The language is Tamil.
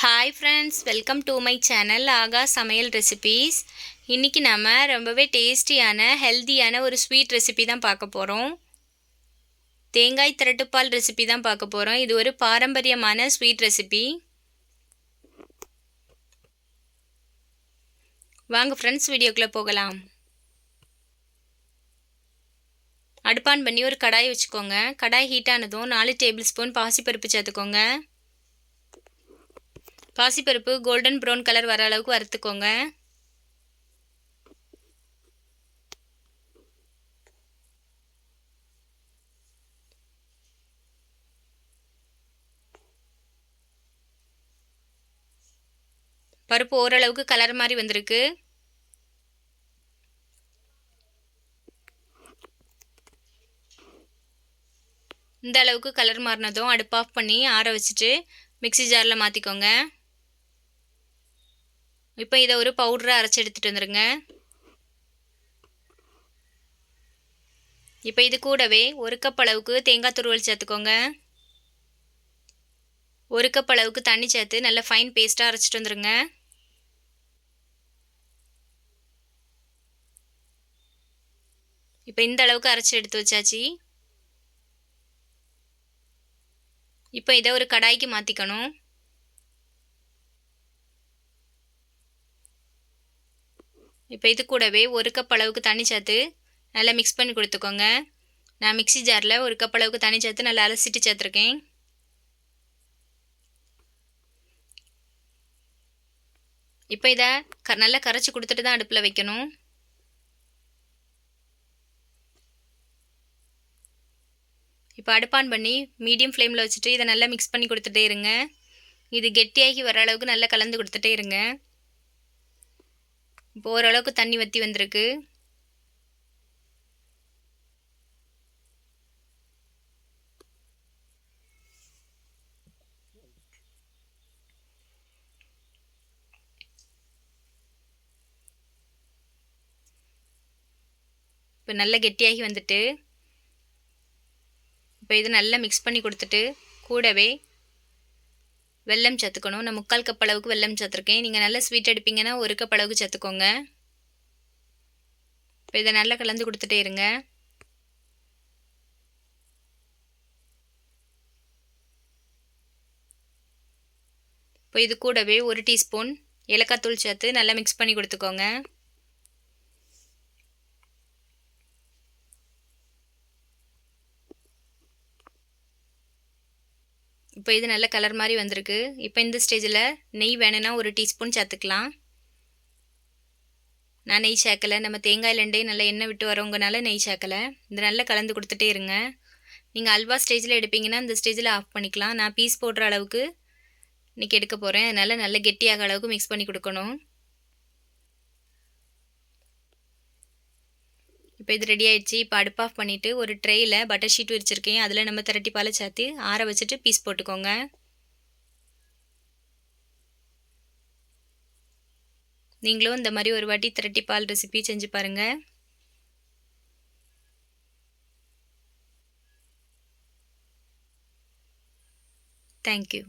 Hi friends, welcome to my channel ஆகா சமையல் ரெசிபீஸ். இன்னைக்கு நாம ரொம்பவே டேஸ்டியான ஹெல்தியான ஒரு ஸ்வீட் ரெசிபி தான் பார்க்க போறோம். தேங்காய் திரட்டுப்பால் ரெசிபி தான் பார்க்க போறோம். இது ஒரு பாரம்பரியமான ஸ்வீட் ரெசிபி. வாங்க ஃப்ரெண்ட்ஸ் வீடியோக்குள்ள போகலாம். அடுப்பான் பண்ணி ஒரு கடாய் வச்சுக்கோங்க. கடாய் ஹீட் ஆனதும் 4 டேபிள் ஸ்பூன் பாசிப்பருப்பு சேர்த்துக்கோங்க. பாசிப்பருப்பு கோல்டன் ப்ரௌன் கலர் வர அளவுக்கு வறுத்துக்கோங்க. பருப்பு ஓரளவுக்கு கலர் மாதிரி வந்திருக்கு. இந்த அளவுக்கு கலர் மாறினதும் அடுப்பு ஆஃப் பண்ணி ஆற வச்சுட்டு மிக்ஸி ஜாரில் மாற்றிக்கோங்க. இப்போ இதை ஒரு பவுடரை அரைச்சி எடுத்துகிட்டு வந்துடுங்க. இப்போ இது கூடவே 1 கப் அளவுக்கு தேங்காய் துருவல் சேர்த்துக்கோங்க. 1 கப் அளவுக்கு தண்ணி சேர்த்து நல்லா ஃபைன் பேஸ்ட்டாக அரைச்சிட்டு வந்துடுங்க. இப்போ இந்த அளவுக்கு அரைச்சி எடுத்து வச்சாச்சு. இப்போ இதை ஒரு கடாய்க்கு மாற்றிக்கணும். இப்போ இது கூடவே 1 கப் அளவுக்கு தண்ணி சேர்த்து நல்லா மிக்ஸ் பண்ணி கொடுத்துக்கோங்க. நான் மிக்ஸி ஜாரில் 1 கப் அளவுக்கு தண்ணி சேர்த்து நல்லா அலசிட்டு சேர்த்துருக்கேன். இப்போ இதை நல்லா கரைச்சி கொடுத்துட்டு தான் அடுப்பில் வைக்கணும். இப்போ அடுப்பான் பண்ணி மீடியம் ஃப்ளேமில் வச்சுட்டு இதை நல்லா மிக்ஸ் பண்ணி கொடுத்துட்டே இருங்க. இது கெட்டியாகி வர அளவுக்கு நல்லா கலந்து கொடுத்துட்டே இருங்க. இப்போ ஓரளவுக்கு தண்ணி வற்றி வந்திருக்கு. இப்போ நல்லா கெட்டியாகி வந்துட்டு இப்போ இது நல்லா மிக்ஸ் பண்ணி கொடுத்துட்டு கூடவே வெல்லம் சேர்த்துக்கணும். நான் 3/4 கப் அளவுக்கு வெல்லம் சேர்த்துருக்கேன். நீங்கள் நல்லா ஸ்வீட் எடுப்பீங்கன்னா 1 கப் அளவுக்கு சேர்த்துக்கோங்க. இப்போ இதை நல்லா கலந்து கொடுத்துட்டே இருங்க. இப்போ இது கூடவே 1 டீஸ்பூன் ஏலக்காய் தூள் சேர்த்து நல்லா மிக்ஸ் பண்ணி கொடுத்துக்கோங்க. இப்போ இது நல்ல கலர் மாதிரி வந்திருக்கு. இப்போ இந்த ஸ்டேஜில் நெய் வேணும்னா 1 டீஸ்பூன் சேர்த்துக்கலாம். நான் நெய் சேர்க்கலை. நம்ம தேங்காயிலேருந்தே நல்லா எண்ணெய் விட்டு வரவங்கனால நெய் சேர்க்கலை. இது நல்லா கலந்து கொடுத்துட்டே இருங்க. நீங்கள் அல்வா ஸ்டேஜில் எடுப்பீங்கன்னா இந்த ஸ்டேஜில் ஆஃப் பண்ணிக்கலாம். நான் பீஸ் போடுற அளவுக்கு இன்றைக்கி எடுக்க போகிறேன். அதனால் நல்லா கெட்டியாக அளவுக்கு மிக்ஸ் பண்ணி கொடுக்கணும். இப்போ இது ரெடி ஆகிடுச்சு. இப்போ அடுப்பு ஆஃப் பண்ணிவிட்டு ஒரு ட்ரேயில் பட்டர் ஷீட் விரிச்சிருக்கேன். அதில் நம்ம திரட்டிப்பாலை சேர்த்து ஆற வச்சுட்டு பீஸ் போட்டுக்கோங்க. நீங்களும் இந்த மாதிரி ஒரு வாட்டி திரட்டிப்பால் ரெசிபி செஞ்சு பாருங்கள். தேங்க்யூ.